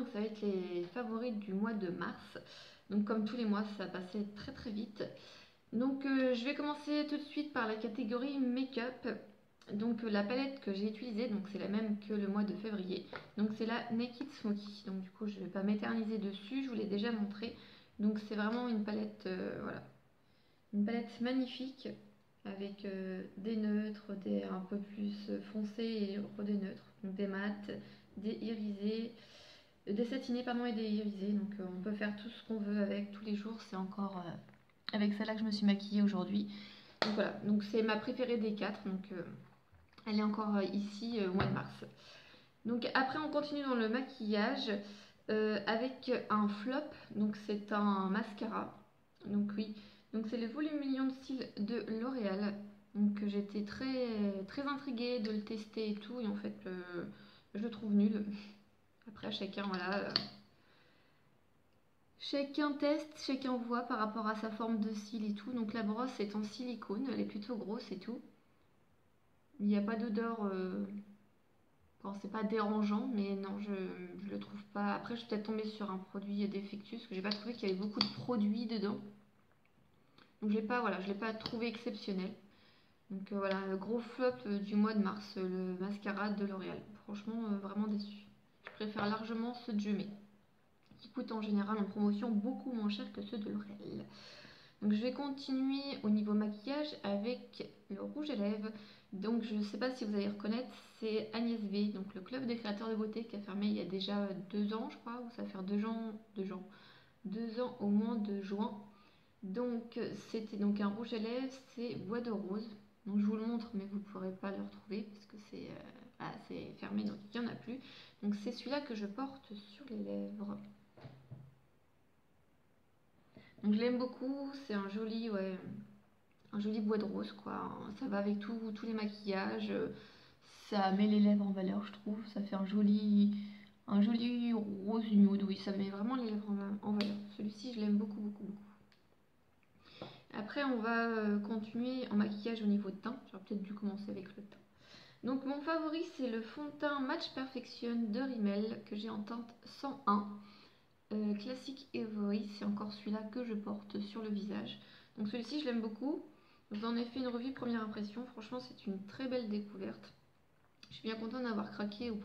donc ça va être les favoris du mois de mars. Donc comme tous les mois, ça passait très très vite. Donc je vais commencer tout de suite par la catégorie make-up. Donc la palette que j'ai utilisée, donc c'est la même que le mois de février. Donc c'est la Naked Smoky. Donc du coup je ne vais pas m'éterniser dessus, je vous l'ai déjà montré. Donc c'est vraiment une palette, voilà, une palette magnifique avec des neutres, des un peu plus foncés et des neutres. Donc des mats, des irisés, des satinés pardon et des irisés. Donc on peut faire tout ce qu'on veut avec tous les jours. C'est encore avec celle-là que je me suis maquillée aujourd'hui. Donc voilà, donc c'est ma préférée des quatre. Donc elle est encore ici au mois de mars. Donc après on continue dans le maquillage avec un flop. Donc c'est un mascara. Donc oui, donc c'est le volume million de cils de L'Oréal. Donc j'étais très intriguée de le tester et tout. Et en fait je le trouve nul. Après chacun voilà. Chacun teste, chacun voit par rapport à sa forme de cils et tout. Donc la brosse est en silicone, elle est plutôt grosse et tout. Il n'y a pas d'odeur, bon, c'est pas dérangeant, mais non, je le trouve pas. Après, je suis peut-être tombée sur un produit défectueux, parce que j'ai pas trouvé qu'il y avait beaucoup de produits dedans. Donc je l'ai pas, voilà, je l'ai pas trouvé exceptionnel. Donc voilà, le gros flop du mois de mars, le mascara de L'Oréal. Franchement, vraiment déçu. Je préfère largement ceux de Jumet, qui coûtent en général en promotion beaucoup moins cher que ceux de L'Oréal. Donc je vais continuer au niveau maquillage avec le rouge à lèvres. Donc je ne sais pas si vous allez reconnaître, c'est Agnès B, donc le club des créateurs de beauté qui a fermé il y a déjà 2 ans je crois, ou ça va faire 2 ans au mois de juin. Donc c'était donc un rouge à lèvres, c'est bois de rose. Donc je vous le montre mais vous ne pourrez pas le retrouver parce que c'est fermé donc il n'y en a plus. Donc c'est celui-là que je porte sur les lèvres. Donc je l'aime beaucoup, c'est un joli, ouais, un joli bois de rose quoi. Ça va avec tous les maquillages, ça met les lèvres en valeur je trouve, ça fait un joli rose nude, oui ça met vraiment les lèvres en valeur. Celui-ci je l'aime beaucoup beaucoup beaucoup. Après on va continuer en maquillage au niveau de teint, j'aurais peut-être dû commencer avec le teint. Donc mon favori c'est le fond de teint Match Perfection de Rimmel que j'ai en teinte 101. Classique Ivory, c'est encore celui-là que je porte sur le visage. Donc celui-ci je l'aime beaucoup. Je vous en ai fait une revue première impression. Franchement c'est une très belle découverte. Je suis bien contente d'avoir craqué aux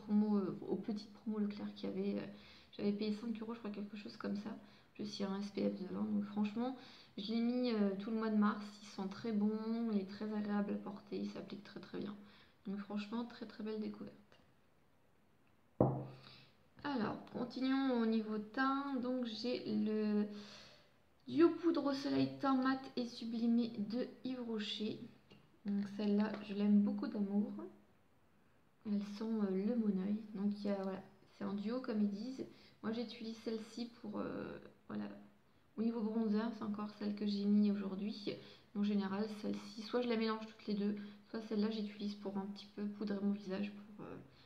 petites promos Leclerc qu'il y avait. J'avais payé 5 € je crois, quelque chose comme ça. Plus il y a un SPF de 20. Donc franchement je l'ai mis tout le mois de mars. Il sent très bon, il est très agréable à porter, il s'applique très très bien. Donc franchement très très belle découverte. Alors, continuons au niveau teint. Donc, j'ai le Duo Poudre au Soleil teint mat et sublimé de Yves Rocher. Donc, celle-là, je l'aime beaucoup d'amour. Elle sent le Moneuil. Donc, voilà, c'est en duo comme ils disent. Moi, j'utilise celle-ci pour, voilà, au niveau bronzer, c'est encore celle que j'ai mis aujourd'hui. En général, celle-ci, soit je la mélange toutes les deux, soit celle-là, j'utilise pour un petit peu poudrer mon visage,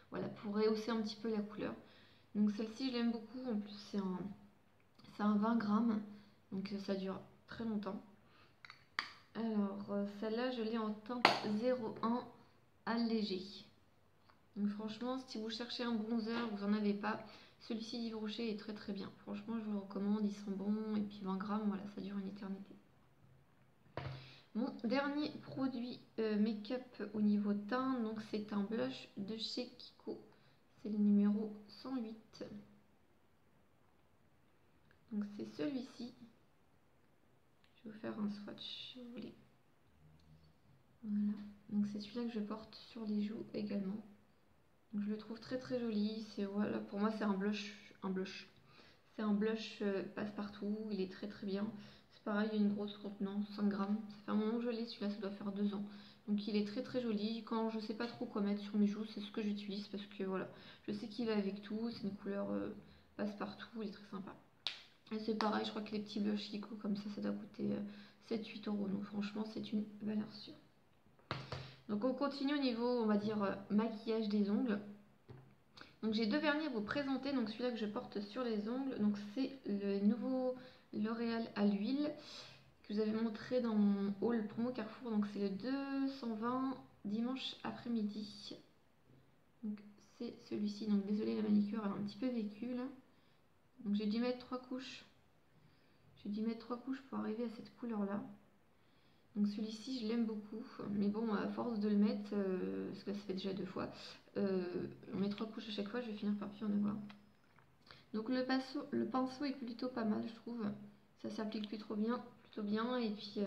voilà, pour rehausser un petit peu la couleur. Donc celle-ci je l'aime beaucoup, en plus c'est un 20 grammes, donc ça dure très longtemps. Alors celle-là je l'ai en teinte 01 allégé. Donc franchement si vous cherchez un bronzer, vous n'en avez pas, celui-ci d'Yves Rocher est très très bien. Franchement je vous le recommande, il sent bon et puis 20 grammes, voilà, ça dure une éternité. Mon dernier produit make-up au niveau teint, donc c'est un blush de chez Kiko. C'est le numéro 108. Donc c'est celui-ci. Je vais vous faire un swatch si vous voulez. Voilà. Donc c'est celui-là que je porte sur les joues également. Donc je le trouve très très joli. C'est voilà, pour moi c'est un blush. C'est un blush passe-partout. Il est très très bien. C'est pareil, il y a une grosse contenance, 5 grammes. Ça fait un moment que je l'ai, celui-là ça doit faire 2 ans. Donc il est très très joli. Quand je sais pas trop quoi mettre sur mes joues, c'est ce que j'utilise parce que voilà, je sais qu'il va avec tout. C'est une couleur passe-partout. Il est très sympa. Et c'est pareil, je crois que les petits blushs Kiko comme ça doit coûter 7-8 €. Donc franchement, c'est une valeur sûre. Donc on continue au niveau, on va dire, maquillage des ongles. Donc j'ai deux vernis à vous présenter. Donc celui-là que je porte sur les ongles, donc c'est le nouveau L'Oréal à l'huile que vous avez montré dans mon haul promo Carrefour. Donc c'est le 220 dimanche après-midi. Donc c'est celui-ci. Donc désolé la manicure, elle est un petit peu vécue là. Donc j'ai dû mettre 3 couches. J'ai dû mettre 3 couches pour arriver à cette couleur là. Donc celui-ci je l'aime beaucoup, mais bon à force de le mettre, parce que ça fait déjà 2 fois, on met 3 couches à chaque fois, je vais finir par plus en avoir. Donc le pinceau est plutôt pas mal je trouve, ça s'applique plutôt bien, et puis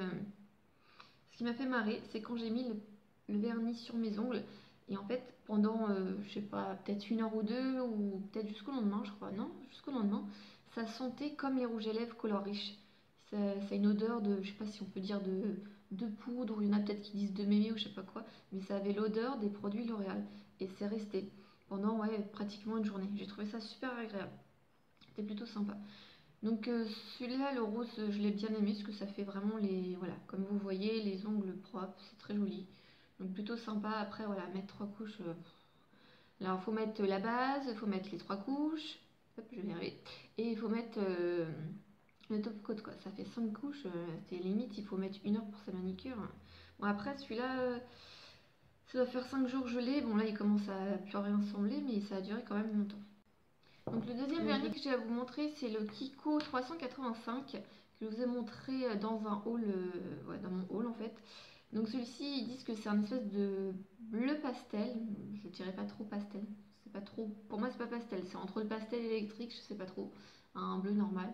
ce qui m'a fait marrer c'est quand j'ai mis le vernis sur mes ongles, et en fait pendant je sais pas, peut-être 1 heure ou 2, ou peut-être jusqu'au lendemain je crois, non jusqu'au lendemain, ça sentait comme les rouges à lèvres Color Riche. Ça a une odeur de, je sais pas si on peut dire de poudre, ou il y en a peut-être qui disent de mémé ou je sais pas quoi, mais ça avait l'odeur des produits L'Oréal, et c'est resté pendant pratiquement une journée. J'ai trouvé ça super agréable, c'était plutôt sympa. Donc celui-là, le rose, je l'ai bien aimé parce que ça fait vraiment les, voilà, comme vous voyez, les ongles propres, c'est très joli. Donc plutôt sympa. Après voilà, mettre 3 couches. Là, il faut mettre la base, il faut mettre les 3 couches. Hop, je vais y arriver. Et il faut mettre le top coat quoi. Ça fait 5 couches. C'est limite, il faut mettre 1 heure pour sa manicure. Bon après celui-là, ça doit faire 5 jours que je l'ai. Bon là, il commence à plus rien sembler, mais ça a duré quand même longtemps. Donc le deuxième vernis que j'ai à vous montrer, c'est le Kiko 385 que je vous ai montré dans un haul, dans mon haul en fait. Donc celui-ci, ils disent que c'est un espèce de bleu pastel. Je dirais pas trop pastel. C'est pas trop. Pour moi, c'est pas pastel. C'est entre le pastel et l'électrique, je sais pas trop. Un bleu normal.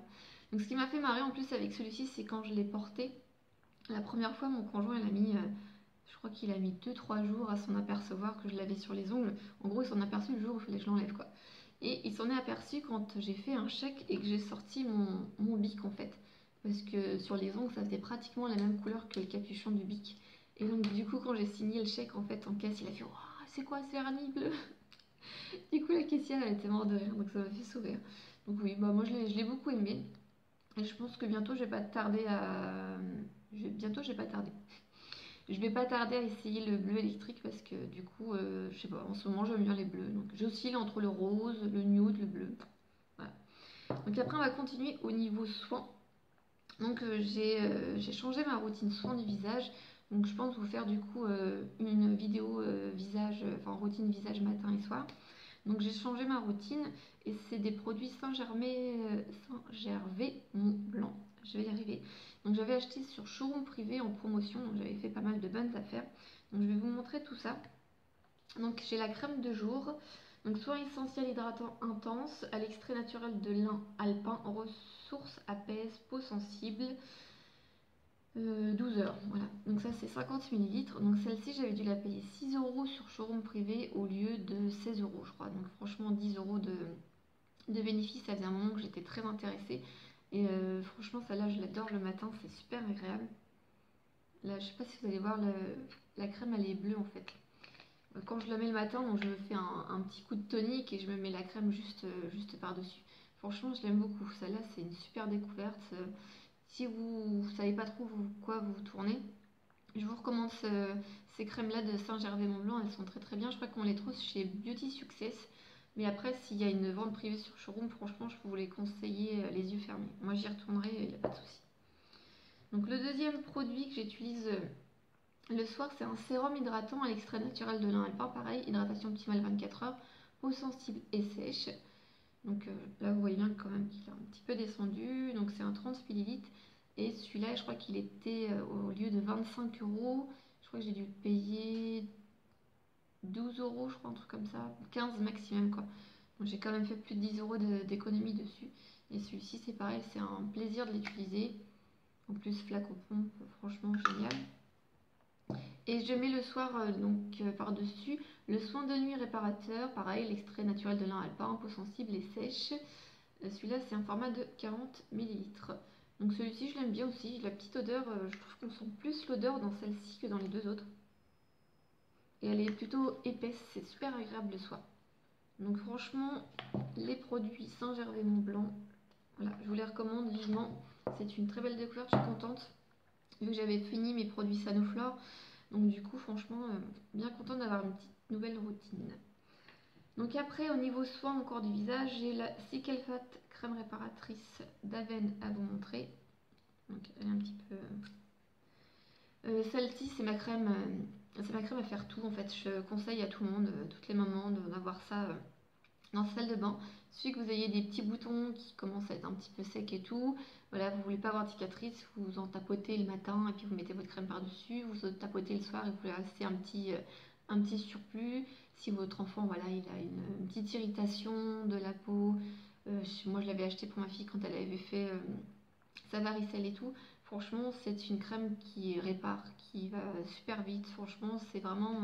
Donc ce qui m'a fait marrer en plus avec celui-ci, c'est quand je l'ai porté. La première fois, mon conjoint, il a mis, je crois qu'il a mis 2-3 jours à s'en apercevoir que je l'avais sur les ongles. En gros, il s'en aperçut le jour où il fallait que je l'enlève quoi. Et il s'en est aperçu quand j'ai fait un chèque et que j'ai sorti mon bic en fait. Parce que sur les ongles, ça faisait pratiquement la même couleur que le capuchon du bic. Et donc du coup, quand j'ai signé le chèque en fait en caisse, il a fait oh, c'est quoi ce vernis bleu? Du coup, la caissière, elle était morte de rire, donc ça m'a fait sourire. Donc oui, bah moi je l'ai beaucoup aimé. Et je pense que bientôt, je vais pas tarder à... Bientôt, je vais pas tarder. Je vais pas tarder à essayer le bleu électrique parce que du coup, je sais pas, en ce moment j'aime bien les bleus. Donc j'oscille entre le rose, le nude, le bleu. Voilà. Donc après, on va continuer au niveau soin. Donc j'ai changé ma routine soin du visage. Donc je pense vous faire du coup une vidéo visage, enfin routine visage matin et soir. Donc j'ai changé ma routine et c'est des produits Saint-Gervais Mont Blanc. Je vais y arriver. Donc j'avais acheté sur showroom privé en promotion, donc j'avais fait pas mal de bonnes affaires. Donc je vais vous montrer tout ça. Donc j'ai la crème de jour, donc soin essentiel hydratant intense à l'extrait naturel de lin alpin, ressources apaise, peau sensible. 12 heures, voilà. Donc ça c'est 50 ml. Donc celle-ci j'avais dû la payer 6 € sur showroom privé au lieu de 16 € je crois. Donc franchement 10 € de bénéfice, ça faisait un moment que j'étais très intéressée. Et franchement celle-là je l'adore le matin, c'est super agréable. Là je sais pas si vous allez voir, la crème elle est bleue en fait. Quand je la mets le matin, donc je me fais un petit coup de tonique et je me mets la crème juste par-dessus. Franchement je l'aime beaucoup, celle-là c'est une super découverte. Si vous ne savez pas trop quoi vous tournez, je vous recommande ces crèmes-là de Saint-Gervais-Mont-Blanc, elles sont très très bien. Je crois qu'on les trouve chez Beauty Success. Mais après, s'il y a une vente privée sur showroom, franchement, je peux vous les conseiller les yeux fermés. Moi, j'y retournerai, il n'y a pas de souci. Donc, le deuxième produit que j'utilise le soir, c'est un sérum hydratant à l'extrait naturel de lin alpin. Pareil, hydratation optimale 24 heures, peau sensible et sèche. Donc là, vous voyez bien quand même qu'il a un petit peu descendu. Donc, c'est un 30 ml. Et celui-là, je crois qu'il était au lieu de 25 €, je crois que j'ai dû le payer 12 €, je crois, un truc comme ça, 15 maximum quoi. Donc j'ai quand même fait plus de 10 € d'économie dessus. Et celui-ci, c'est pareil, c'est un plaisir de l'utiliser. En plus, flacon pompe, franchement génial. Et je mets le soir par-dessus le soin de nuit réparateur, pareil, l'extrait naturel de lin alpin, peau sensible et sèche. Celui-là, c'est un format de 40 ml. Donc celui-ci, je l'aime bien aussi. La petite odeur, je trouve qu'on sent plus l'odeur dans celle-ci que dans les deux autres. Et elle est plutôt épaisse, c'est super agréable le soir. Donc franchement, les produits Saint-Gervais-Mont-Blanc, voilà, je vous les recommande vivement. C'est une très belle découverte, je suis contente. Vu que j'avais fini mes produits Sanoflore. Donc du coup, franchement, bien contente d'avoir une petite nouvelle routine. Donc après, au niveau soin encore du visage, j'ai la Cicailfat crème réparatrice d'Aven à vous montrer. Donc elle est un petit peu... celle-ci, c'est ma crème à faire tout en fait. Je conseille à tout le monde, toutes les mamans, d'avoir ça dans sa salle de bain. Il suffit que vous ayez des petits boutons qui commencent à être un petit peu secs et tout. Voilà, vous voulez pas avoir de cicatrices, vous en tapotez le matin et puis vous mettez votre crème par-dessus. Vous en tapotez le soir et vous pouvez rester un petit surplus. Si votre enfant, voilà, il a une petite irritation de la peau. Moi, je l'avais acheté pour ma fille quand elle avait fait sa varicelle et tout. Franchement, c'est une crème qui répare, qui va super vite. Franchement, c'est vraiment...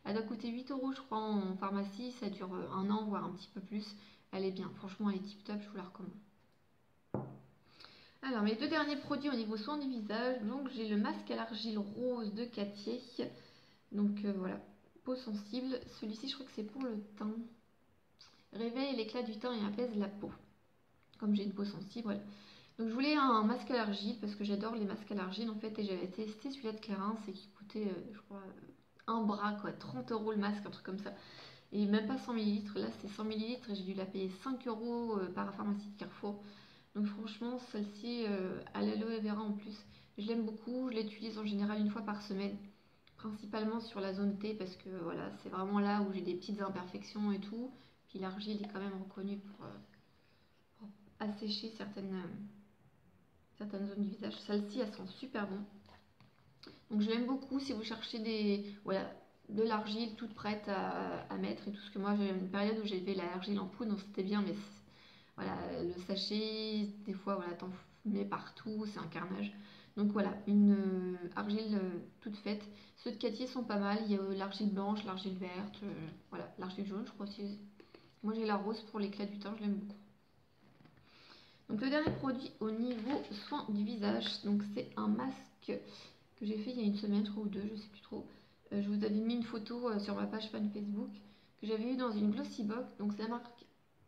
elle doit coûter 8 euros, je crois, en pharmacie. Ça dure un an, voire un petit peu plus. Elle est bien. Franchement, elle est tip top. Je vous la recommande. Alors, mes deux derniers produits au niveau soin du visage. Donc, j'ai le masque à l'argile rose de Cathier. Donc, voilà. Peau sensible. Celui-ci, je crois que c'est pour le teint. Réveille l'éclat du teint et apaise la peau. Comme j'ai une peau sensible, voilà. Donc, je voulais un masque à l'argile parce que j'adore les masques à l'argile en fait. Et j'avais testé celui-là de Clarins et qui coûtait, je crois, un bras quoi. 30 euros le masque, un truc comme ça. Et même pas 100 millilitres. Là, c'est 100 millilitres et j'ai dû la payer 5 euros par la pharmacie de Carrefour. Donc franchement, celle-ci, à l'aloe vera en plus, je l'aime beaucoup. Je l'utilise en général une fois par semaine, principalement sur la zone T parce que voilà, c'est vraiment là où j'ai des petites imperfections et tout. Puis l'argile est quand même reconnue pour assécher certaines zones du visage. Celle-ci, elle sent super bon. Donc je l'aime beaucoup si vous cherchez voilà, de l'argile toute prête à mettre et tout ce que moi j'ai une période où j'avais l'argile en poudre, donc c'était bien, mais voilà, le sachet, des fois, voilà, t'en mets partout, c'est un carnage. Donc voilà, une argile toute faite. Ceux de Cathier sont pas mal. Il y a l'argile blanche, l'argile verte, voilà, l'argile jaune, je crois aussi. Moi j'ai la rose pour l'éclat du teint, je l'aime beaucoup. Donc le dernier produit au niveau soin du visage, donc c'est un masque que j'ai fait il y a une semaine, je crois, ou deux, je sais plus trop. Je vous avais mis une photo sur ma page fan Facebook que j'avais eu dans une glossy box. Donc c'est la marque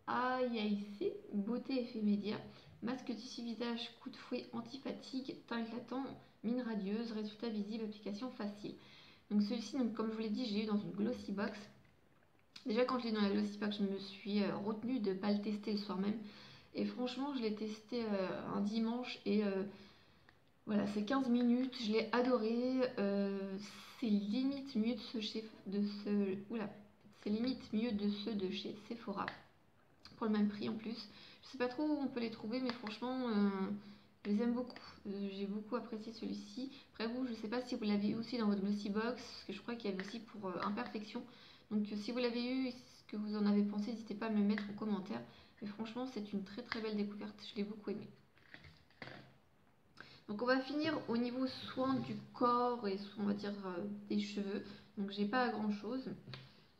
AIC, beauté effet média, masque tissu visage, coup de fouet anti-fatigue, teint éclatant, mine radieuse, résultat visible, application facile. Donc celui-ci, donc, comme je vous l'ai dit, j'ai eu dans une glossy box. Déjà quand je l'ai dans la glossy box, je me suis retenue de ne pas le tester le soir même. Et franchement, je l'ai testé un dimanche et voilà, c'est 15 minutes, je l'ai adoré. C'est limite mieux c'est limite mieux de ceux de chez Sephora pour le même prix en plus. Je sais pas trop où on peut les trouver, mais franchement, je les aime beaucoup. J'ai beaucoup apprécié celui-ci. Après vous, je sais pas si vous l'avez eu aussi dans votre glossy box, parce que je crois qu'il y avait aussi pour imperfection. Donc si vous l'avez eu, ce que vous en avez pensé, n'hésitez pas à me le mettre en commentaire. Mais franchement, c'est une très très belle découverte. Je l'ai beaucoup aimé. Donc on va finir au niveau soin du corps et on va dire des cheveux. Donc j'ai pas grand chose.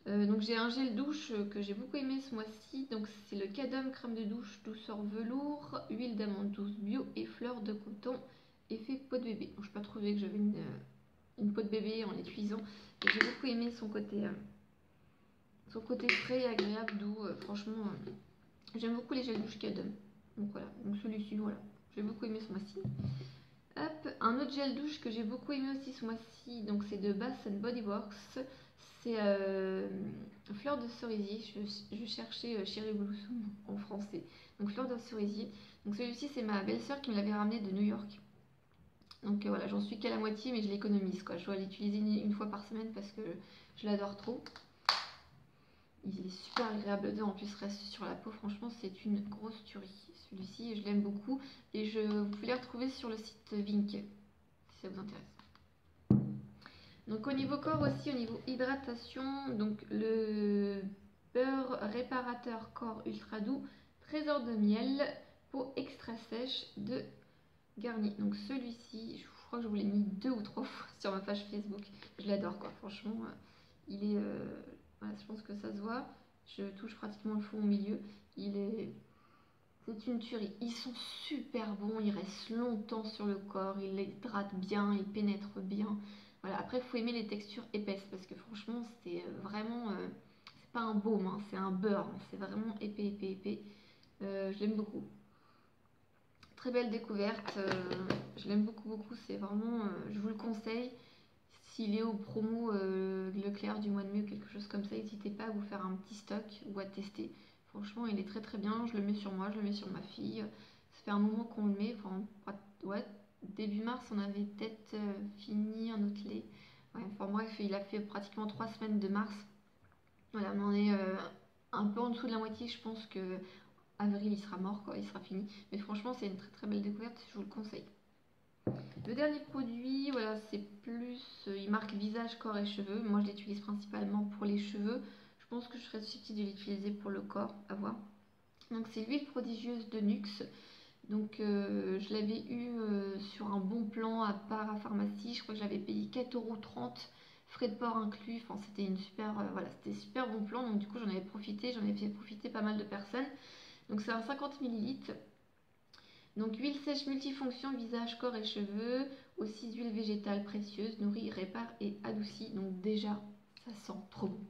Donc j'ai un gel douche que j'ai beaucoup aimé ce mois-ci. Donc c'est le Cadum crème de douche douceur velours, huile d'amande douce bio et fleurs de coton, effet peau de bébé. Je n'ai pas trouvé que j'avais une peau de bébé en l'utilisant. J'ai beaucoup aimé son côté frais et agréable, doux. Franchement, j'aime beaucoup les gels douche Cadum. Donc voilà, donc celui-ci, voilà. J'ai beaucoup aimé ce mois-ci. Hop, un autre gel douche que j'ai beaucoup aimé aussi ce mois-ci, donc c'est de Bath Body Works. C'est fleur de cerisier. Je cherchais Cherry Blossom en français. Donc fleur de cerisier. Donc celui-ci, c'est ma belle-sœur qui me l'avait ramené de New York. Donc voilà, j'en suis qu'à la moitié, mais je l'économise quoi. Je dois l'utiliser une fois par semaine parce que je l'adore trop. Il est super agréable dedans, en plus reste sur la peau, franchement c'est une grosse tuerie. Celui-ci je l'aime beaucoup et vous pouvez les retrouver sur le site Vink si ça vous intéresse. Donc au niveau corps aussi, au niveau hydratation, donc le beurre réparateur corps ultra doux, trésor de miel, peau extra sèche de Garnier. Donc celui-ci, je crois que je vous l'ai mis 2 ou 3 fois sur ma page Facebook. Je l'adore quoi, franchement, il est... voilà, je pense que ça se voit. Je touche pratiquement le fond au milieu. C'est une tuerie. Ils sont super bons, ils restent longtemps sur le corps, ils hydratent bien, ils pénètrent bien. Voilà. Après, il faut aimer les textures épaisses parce que franchement, c'est vraiment... c'est pas un baume, hein, c'est un beurre. Hein, c'est vraiment épais, épais, épais. Je l'aime beaucoup. Très belle découverte. Je l'aime beaucoup, beaucoup. C'est vraiment... je vous le conseille. S'il est au promo Leclerc du mois de mai ou quelque chose comme ça, n'hésitez pas à vous faire un petit stock ou à tester. Franchement, il est très très bien. Je le mets sur moi, je le mets sur ma fille. Ça fait un moment qu'on le met. Enfin, ouais, début mars, on avait peut-être fini un autre lait. Ouais, enfin bref, il a fait pratiquement 3 semaines de mars. Voilà, on en est un peu en dessous de la moitié, je pense que avril il sera mort, quoi, il sera fini. Mais franchement, c'est une très très belle découverte, je vous le conseille. Le dernier produit, voilà, c'est plus, il marque visage, corps et cheveux. Moi, je l'utilise principalement pour les cheveux. Je pense que je serais susceptible de l'utiliser pour le corps, à voir. Donc, c'est l'huile prodigieuse de Nuxe. Donc, je l'avais eu sur un bon plan à Parapharmacie. Je crois que je l'avais payé 4,30 €, frais de port inclus. Enfin, c'était une super, voilà, c'était super bon plan. Donc, du coup, j'en avais profité. J'en ai fait profiter pas mal de personnes. Donc, c'est un 50 millilitres. Donc huile sèche multifonction, visage, corps et cheveux. Aussi huile végétale précieuse, nourrit, répare et adoucit. Donc déjà, ça sent trop bon.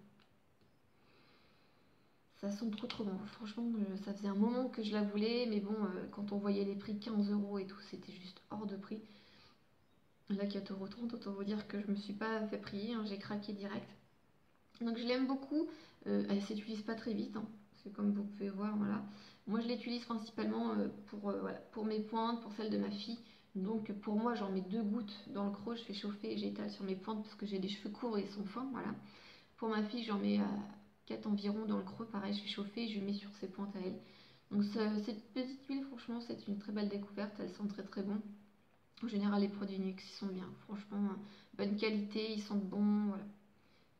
Ça sent trop trop bon. Franchement, ça faisait un moment que je la voulais. Mais bon, quand on voyait les prix 15 € et tout, c'était juste hors de prix. Là, 4,30 €, autant vous dire que je me suis pas fait prier. Hein, j'ai craqué direct. Donc je l'aime beaucoup. Elle s'utilise pas très vite. Hein, parce que comme vous pouvez voir, voilà. Moi, je l'utilise principalement voilà, pour mes pointes, pour celles de ma fille. Donc pour moi, j'en mets 2 gouttes dans le creux, je fais chauffer et j'étale sur mes pointes parce que j'ai des cheveux courts et ils sont fins, voilà. Pour ma fille, j'en mets 4 environ dans le creux, pareil, je fais chauffer et je mets sur ses pointes à elle. Donc cette petite huile, franchement, c'est une très belle découverte, elle sent très très bon. En général, les produits Nuxe, ils sont bien, franchement, bonne qualité, ils sentent bon, voilà.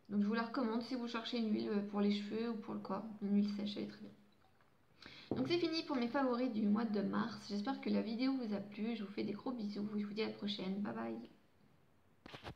Donc je vous la recommande si vous cherchez une huile pour les cheveux ou pour le corps, une huile sèche, elle est très bien. Donc c'est fini pour mes favoris du mois de mars. J'espère que la vidéo vous a plu. Je vous fais des gros bisous. Je vous dis à la prochaine. Bye bye.